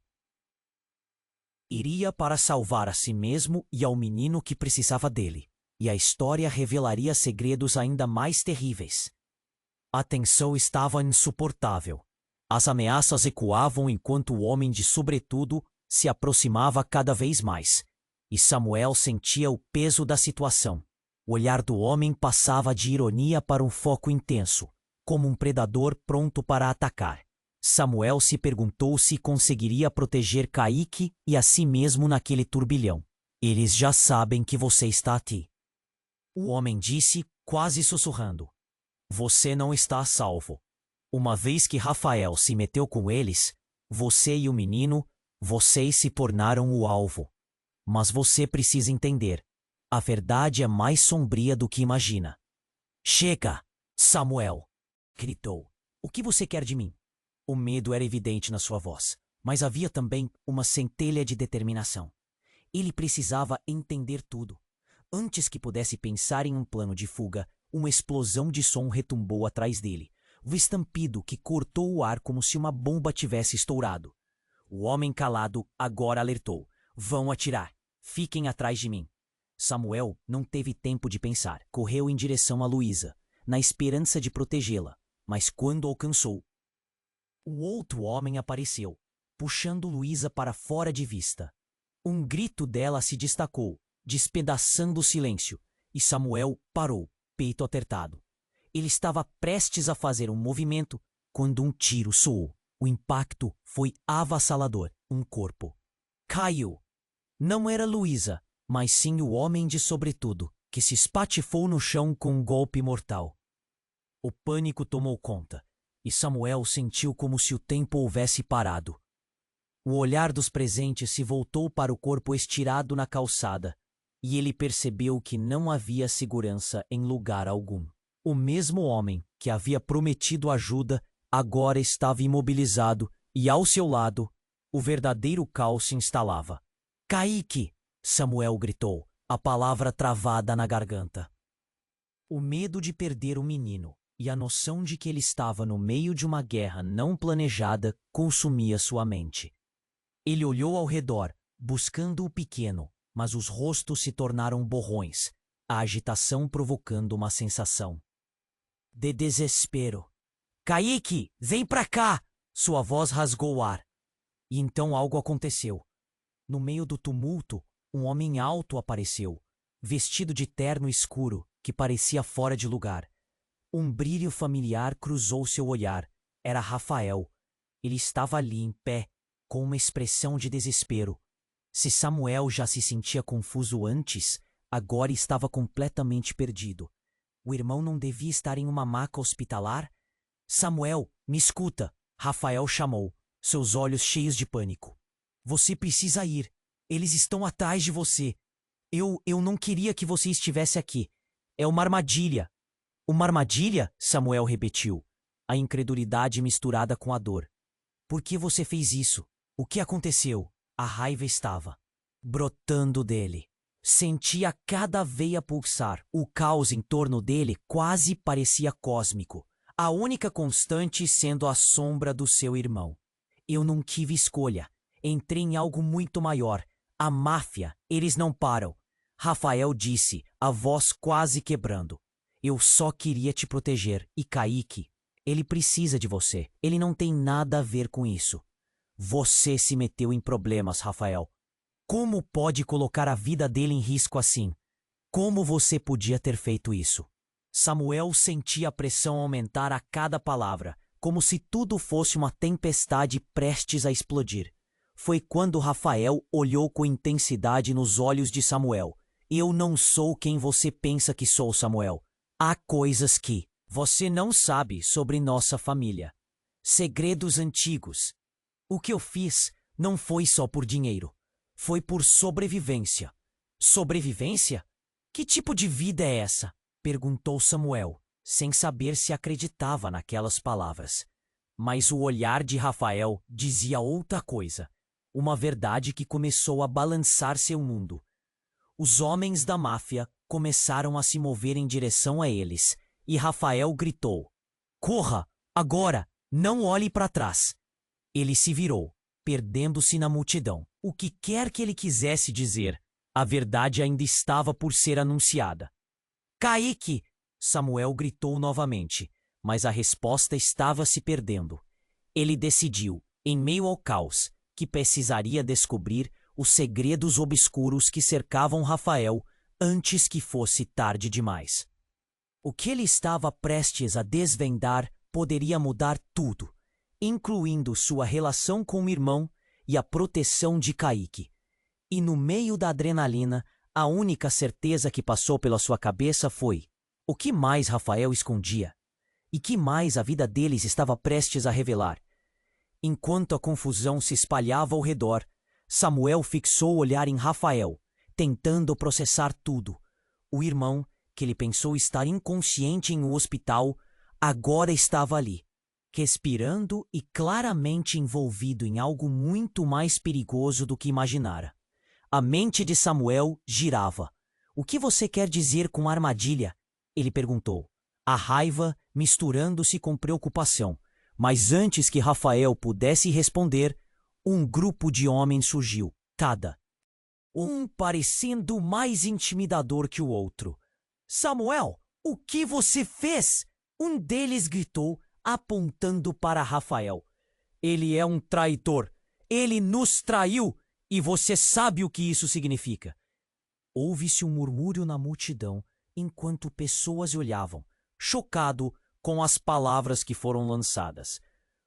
iria para salvar a si mesmo e ao menino que precisava dele. E a história revelaria segredos ainda mais terríveis. A tensão estava insuportável. As ameaças ecoavam enquanto o homem de sobretudo se aproximava cada vez mais. E Samuel sentia o peso da situação. O olhar do homem passava de ironia para um foco intenso, como um predador pronto para atacar. Samuel se perguntou se conseguiria proteger Caíque e a si mesmo naquele turbilhão. Eles já sabem que você está aqui. O homem disse, quase sussurrando. Você não está a salvo. Uma vez que Rafael se meteu com eles, você e o menino, vocês se tornaram o alvo. Mas você precisa entender. A verdade é mais sombria do que imagina. Chega, Samuel! Gritou. O que você quer de mim? O medo era evidente na sua voz, mas havia também uma centelha de determinação. Ele precisava entender tudo. Antes que pudesse pensar em um plano de fuga, uma explosão de som retumbou atrás dele. O estampido que cortou o ar como se uma bomba tivesse estourado. O homem calado agora alertou. Vão atirar. Fiquem atrás de mim. Samuel não teve tempo de pensar. Correu em direção a Luísa, na esperança de protegê-la. Mas quando alcançou, o outro homem apareceu, puxando Luísa para fora de vista. Um grito dela se destacou, despedaçando o silêncio, e Samuel parou, peito apertado. Ele estava prestes a fazer um movimento quando um tiro soou. O impacto foi avassalador. Um corpo caiu. Não era Luísa, mas sim o homem de sobretudo, que se espatifou no chão com um golpe mortal. O pânico tomou conta, e Samuel sentiu como se o tempo houvesse parado. O olhar dos presentes se voltou para o corpo estirado na calçada, e ele percebeu que não havia segurança em lugar algum. O mesmo homem que havia prometido ajuda agora estava imobilizado e, ao seu lado, o verdadeiro caos se instalava. Caíque! Samuel gritou, a palavra travada na garganta. O medo de perder o menino e a noção de que ele estava no meio de uma guerra não planejada consumia sua mente. Ele olhou ao redor, buscando o pequeno, mas os rostos se tornaram borrões, a agitação provocando uma sensação de desespero. Caíque, vem pra cá! Sua voz rasgou o ar. E então algo aconteceu. No meio do tumulto, um homem alto apareceu, vestido de terno escuro, que parecia fora de lugar. Um brilho familiar cruzou seu olhar. Era Rafael. Ele estava ali, em pé, com uma expressão de desespero. Se Samuel já se sentia confuso antes, agora estava completamente perdido. O irmão não devia estar em uma maca hospitalar? Samuel, me escuta! Rafael chamou, seus olhos cheios de pânico. Você precisa ir. Eles estão atrás de você. Eu não queria que você estivesse aqui. É uma armadilha. Uma armadilha? Samuel repetiu, a incredulidade misturada com a dor. Por que você fez isso? O que aconteceu? A raiva estava brotando dele. Sentia cada veia pulsar. O caos em torno dele quase parecia cósmico. A única constante sendo a sombra do seu irmão. Eu não tive escolha. Entrei em algo muito maior. A máfia. Eles não param. Rafael disse, a voz quase quebrando. Eu só queria te proteger. E Caíque, ele precisa de você. Ele não tem nada a ver com isso. Você se meteu em problemas, Rafael. Como pode colocar a vida dele em risco assim? Como você podia ter feito isso? Samuel sentia a pressão aumentar a cada palavra, como se tudo fosse uma tempestade prestes a explodir. Foi quando Rafael olhou com intensidade nos olhos de Samuel. Eu não sou quem você pensa que sou, Samuel. Há coisas que você não sabe sobre nossa família. Segredos antigos. O que eu fiz não foi só por dinheiro. Foi por sobrevivência. Sobrevivência? Que tipo de vida é essa? Perguntou Samuel, sem saber se acreditava naquelas palavras. Mas o olhar de Rafael dizia outra coisa. Uma verdade que começou a balançar seu mundo. Os homens da máfia começaram a se mover em direção a eles, e Rafael gritou: Corra, agora, não olhe para trás. Ele se virou, perdendo-se na multidão. O que quer que ele quisesse dizer, a verdade ainda estava por ser anunciada. Caíque! Samuel gritou novamente, mas a resposta estava se perdendo. Ele decidiu, em meio ao caos, que precisaria descobrir os segredos obscuros que cercavam Rafael antes que fosse tarde demais. O que ele estava prestes a desvendar poderia mudar tudo, incluindo sua relação com o irmão e a proteção de Caíque. E no meio da adrenalina, a única certeza que passou pela sua cabeça foi: o que mais Rafael escondia? E que mais a vida deles estava prestes a revelar? Enquanto a confusão se espalhava ao redor, Samuel fixou o olhar em Rafael, tentando processar tudo. O irmão, que ele pensou estar inconsciente em um hospital, agora estava ali, respirando e claramente envolvido em algo muito mais perigoso do que imaginara. A mente de Samuel girava. O que você quer dizer com armadilha? Ele perguntou, a raiva misturando-se com preocupação. Mas antes que Rafael pudesse responder, um grupo de homens surgiu. Tada, um parecendo mais intimidador que o outro. Samuel, o que você fez? Um deles gritou, apontando para Rafael. Ele é um traidor. Ele nos traiu e você sabe o que isso significa. Houve-se um murmúrio na multidão enquanto pessoas olhavam, chocado com as palavras que foram lançadas.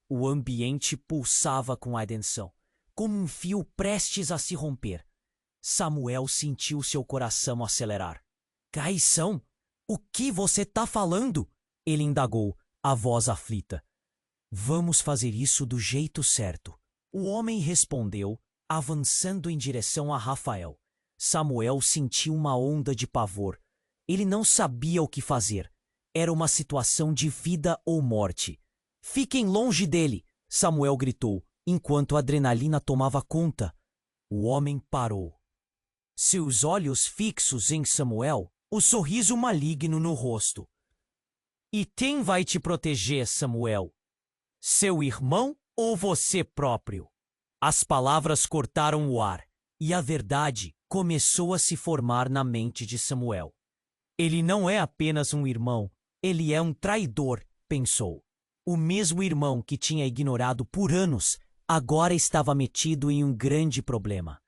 O ambiente pulsava com a atenção, como um fio prestes a se romper. Samuel sentiu seu coração acelerar. Traição? O que você está falando? Ele indagou, a voz aflita. Vamos fazer isso do jeito certo. O homem respondeu, avançando em direção a Rafael. Samuel sentiu uma onda de pavor. Ele não sabia o que fazer. Era uma situação de vida ou morte. Fiquem longe dele, Samuel gritou, enquanto a adrenalina tomava conta. O homem parou. Seus olhos fixos em Samuel, o sorriso maligno no rosto. E quem vai te proteger, Samuel? Seu irmão ou você próprio? As palavras cortaram o ar, e a verdade começou a se formar na mente de Samuel. Ele não é apenas um irmão, ele é um traidor, pensou. O mesmo irmão que tinha ignorado por anos, agora estava metido em um grande problema.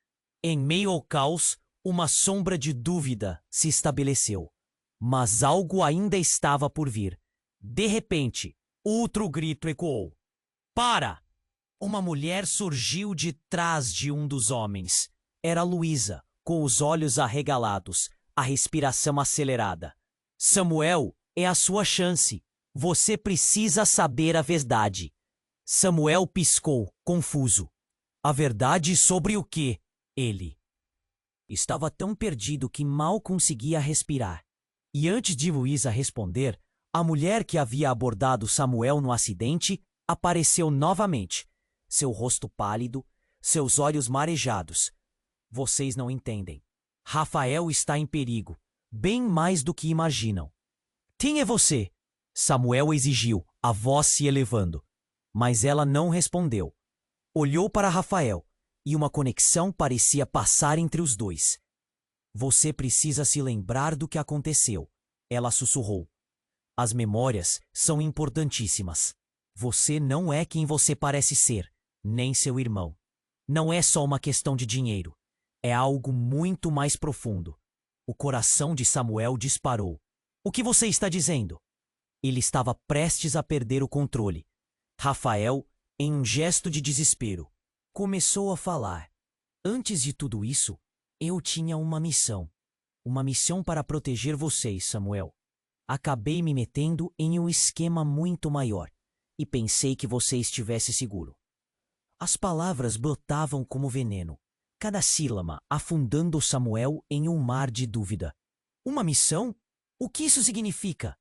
Em meio ao caos, uma sombra de dúvida se estabeleceu. Mas algo ainda estava por vir. De repente, outro grito ecoou. Para! Uma mulher surgiu de trás de um dos homens. Era Luísa, com os olhos arregalados, a respiração acelerada. Samuel, é a sua chance. Você precisa saber a verdade. Samuel piscou, confuso. A verdade sobre o quê? Ele. Estava tão perdido que mal conseguia respirar. E antes de Luísa responder, a mulher que havia abordado Samuel no acidente apareceu novamente. Seu rosto pálido, seus olhos marejados. Vocês não entendem. Rafael está em perigo, bem mais do que imaginam. Quem é você? Samuel exigiu, a voz se elevando. Mas ela não respondeu. Olhou para Rafael, e uma conexão parecia passar entre os dois. Você precisa se lembrar do que aconteceu, ela sussurrou. As memórias são importantíssimas. Você não é quem você parece ser, nem seu irmão. Não é só uma questão de dinheiro. É algo muito mais profundo. O coração de Samuel disparou. O que você está dizendo? Ele estava prestes a perder o controle. Rafael, em um gesto de desespero, começou a falar. Antes de tudo isso, eu tinha uma missão. Uma missão para proteger vocês, Samuel. Acabei me metendo em um esquema muito maior e pensei que você estivesse seguro. As palavras brotavam como veneno, cada sílaba afundando Samuel em um mar de dúvida. Uma missão? O que isso significa?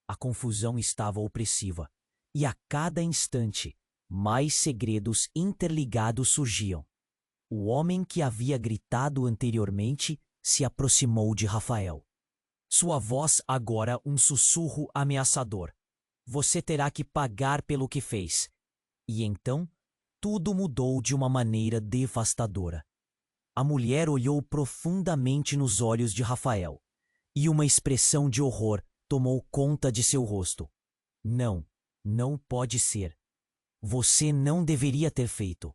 A confusão estava opressiva, e a cada instante, mais segredos interligados surgiam. O homem que havia gritado anteriormente se aproximou de Rafael. Sua voz agora um sussurro ameaçador. Você terá que pagar pelo que fez. E então, tudo mudou de uma maneira devastadora. A mulher olhou profundamente nos olhos de Rafael, e uma expressão de horror tomou conta de seu rosto. Não, não pode ser. Você não deveria ter feito.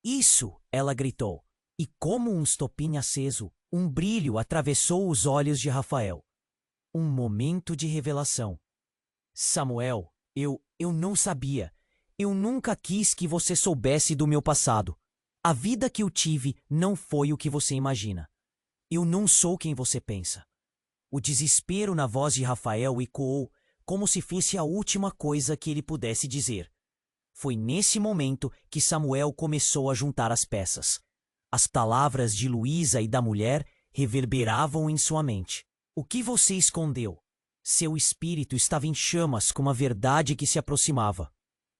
Isso, ela gritou, e como um estopim aceso, um brilho atravessou os olhos de Rafael. Um momento de revelação. Samuel, eu não sabia. Eu nunca quis que você soubesse do meu passado. A vida que eu tive não foi o que você imagina. Eu não sou quem você pensa. O desespero na voz de Rafael ecoou como se fosse a última coisa que ele pudesse dizer. Foi nesse momento que Samuel começou a juntar as peças. As palavras de Luísa e da mulher reverberavam em sua mente. O que você escondeu? Seu espírito estava em chamas com uma verdade que se aproximava.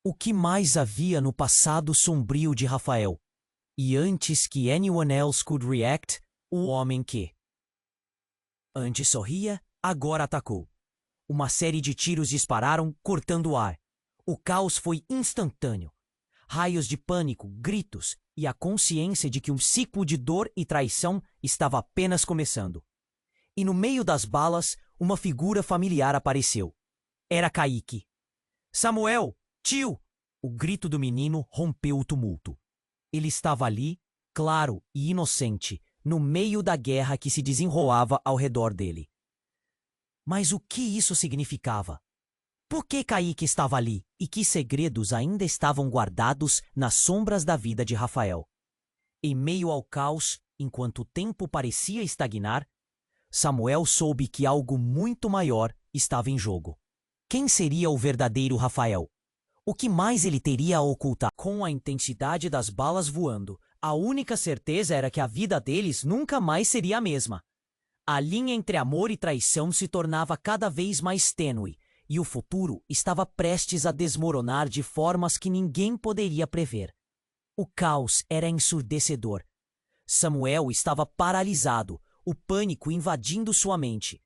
O que mais havia no passado sombrio de Rafael? E antes que anyone else could react, o homem que antes sorria, agora atacou. Uma série de tiros dispararam, cortando o ar. O caos foi instantâneo. Raios de pânico, gritos e a consciência de que um ciclo de dor e traição estava apenas começando. E no meio das balas, uma figura familiar apareceu. Era Kaique. Samuel! Tio! O grito do menino rompeu o tumulto. Ele estava ali, claro e inocente, no meio da guerra que se desenrolava ao redor dele. Mas o que isso significava? Por que Kaique estava ali e que segredos ainda estavam guardados nas sombras da vida de Rafael? Em meio ao caos, enquanto o tempo parecia estagnar, Samuel soube que algo muito maior estava em jogo. Quem seria o verdadeiro Rafael? O que mais ele teria a ocultar? Com a intensidade das balas voando, a única certeza era que a vida deles nunca mais seria a mesma. A linha entre amor e traição se tornava cada vez mais tênue, e o futuro estava prestes a desmoronar de formas que ninguém poderia prever. O caos era ensurdecedor. Samuel estava paralisado, o pânico invadindo sua mente.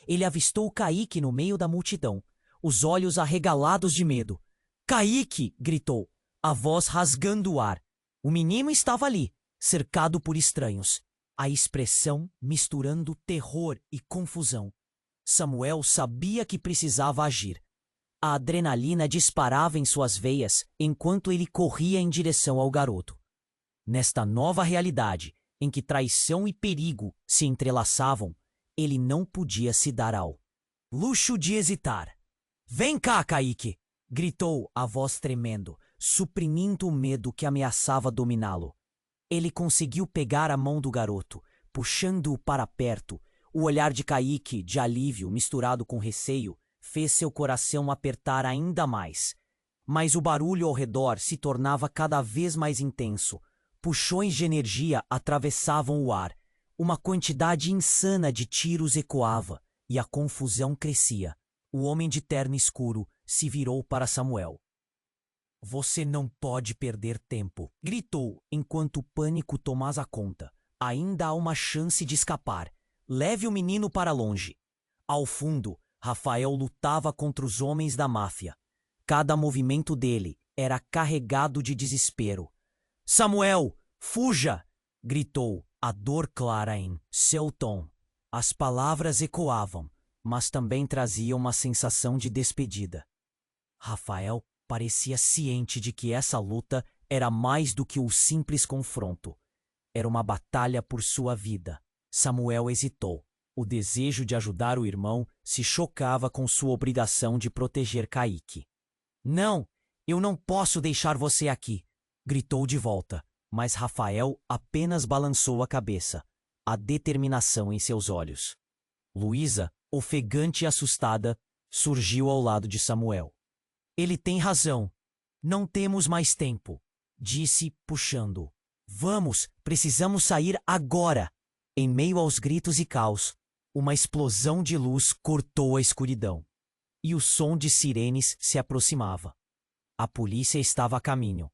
Ele avistou Kaique no meio da multidão, os olhos arregalados de medo. Kaique! Gritou, a voz rasgando o ar. O menino estava ali, cercado por estranhos, a expressão misturando terror e confusão. Samuel sabia que precisava agir. A adrenalina disparava em suas veias enquanto ele corria em direção ao garoto. Nesta nova realidade, em que traição e perigo se entrelaçavam, ele não podia se dar ao luxo de hesitar. Vem cá, Kaique! Gritou, a voz tremendo, suprimindo o medo que ameaçava dominá-lo. Ele conseguiu pegar a mão do garoto, puxando-o para perto. O olhar de Kaique, de alívio misturado com receio, fez seu coração apertar ainda mais. Mas o barulho ao redor se tornava cada vez mais intenso. Puxões de energia atravessavam o ar. Uma quantidade insana de tiros ecoava, e a confusão crescia. O homem de terno escuro se virou para Samuel. Você não pode perder tempo, gritou, enquanto o pânico tomava conta. Ainda há uma chance de escapar. Leve o menino para longe. Ao fundo, Rafael lutava contra os homens da máfia. Cada movimento dele era carregado de desespero. Samuel, fuja! Gritou, a dor clara em seu tom. As palavras ecoavam, mas também traziam uma sensação de despedida. Rafael parecia ciente de que essa luta era mais do que um simples confronto. Era uma batalha por sua vida. Samuel hesitou. O desejo de ajudar o irmão se chocava com sua obrigação de proteger Kaique. Não, eu não posso deixar você aqui, gritou de volta, mas Rafael apenas balançou a cabeça, a determinação em seus olhos. Luísa, ofegante e assustada, surgiu ao lado de Samuel. Ele tem razão. Não temos mais tempo, disse, puxando-o. Vamos, precisamos sair agora. Em meio aos gritos e caos, uma explosão de luz cortou a escuridão. E o som de sirenes se aproximava. A polícia estava a caminho.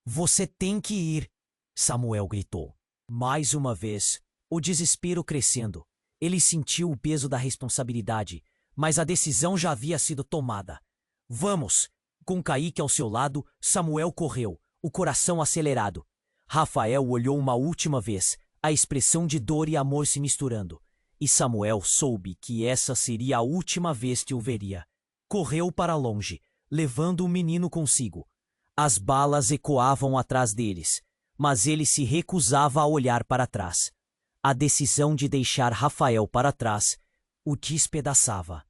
Você tem que ir, Samuel gritou. Mais uma vez, o desespero crescendo. Ele sentiu o peso da responsabilidade, mas a decisão já havia sido tomada. Vamos! Com Kaique ao seu lado, Samuel correu, o coração acelerado. Rafael olhou uma última vez, a expressão de dor e amor se misturando. E Samuel soube que essa seria a última vez que o veria. Correu para longe, levando o menino consigo. As balas ecoavam atrás deles, mas ele se recusava a olhar para trás. A decisão de deixar Rafael para trás o despedaçava.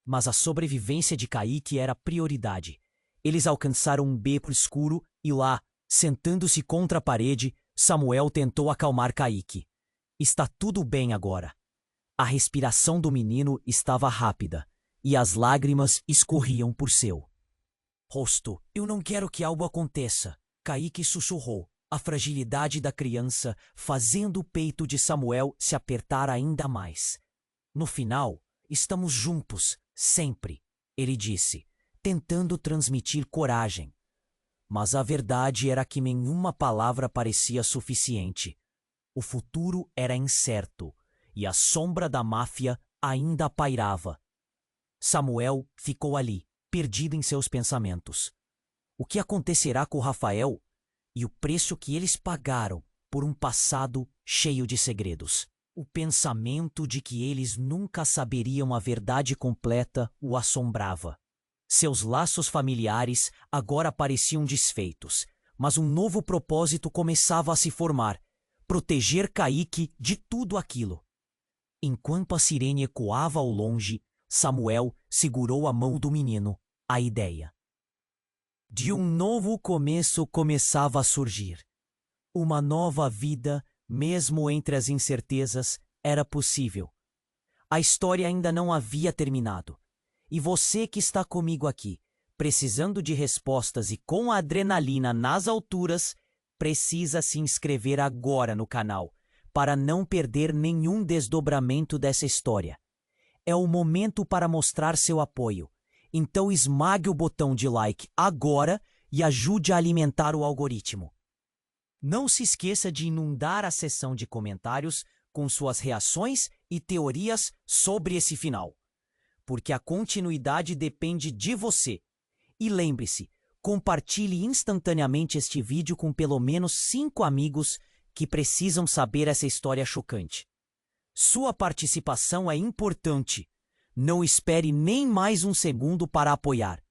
Mas a sobrevivência de Kaique era prioridade. Eles alcançaram um beco escuro e lá, sentando-se contra a parede, Samuel tentou acalmar Kaique. Está tudo bem agora. A respiração do menino estava rápida e as lágrimas escorriam por seu rosto. Eu não quero que algo aconteça, Kaique sussurrou, a fragilidade da criança fazendo o peito de Samuel se apertar ainda mais. No final, estamos juntos, sempre, ele disse, tentando transmitir coragem. Mas a verdade era que nenhuma palavra parecia suficiente. O futuro era incerto e a sombra da máfia ainda pairava. Samuel ficou ali, perdido em seus pensamentos. O que acontecerá com Rafael? e o preço que eles pagaram por um passado cheio de segredos. O pensamento de que eles nunca saberiam a verdade completa o assombrava. Seus laços familiares agora pareciam desfeitos, mas um novo propósito começava a se formar: proteger Kaique de tudo aquilo. Enquanto a sirene ecoava ao longe, Samuel segurou a mão do menino. A ideia de um novo começo começava a surgir. Uma nova vida, mesmo entre as incertezas, era possível. A história ainda não havia terminado. E você que está comigo aqui, precisando de respostas e com a adrenalina nas alturas, precisa se inscrever agora no canal, para não perder nenhum desdobramento dessa história. É o momento para mostrar seu apoio. Então esmague o botão de like agora e ajude a alimentar o algoritmo. Não se esqueça de inundar a seção de comentários com suas reações e teorias sobre esse final, porque a continuidade depende de você. E lembre-se, compartilhe instantaneamente este vídeo com pelo menos 5 amigos que precisam saber essa história chocante. Sua participação é importante. Não espere nem mais um segundo para apoiar.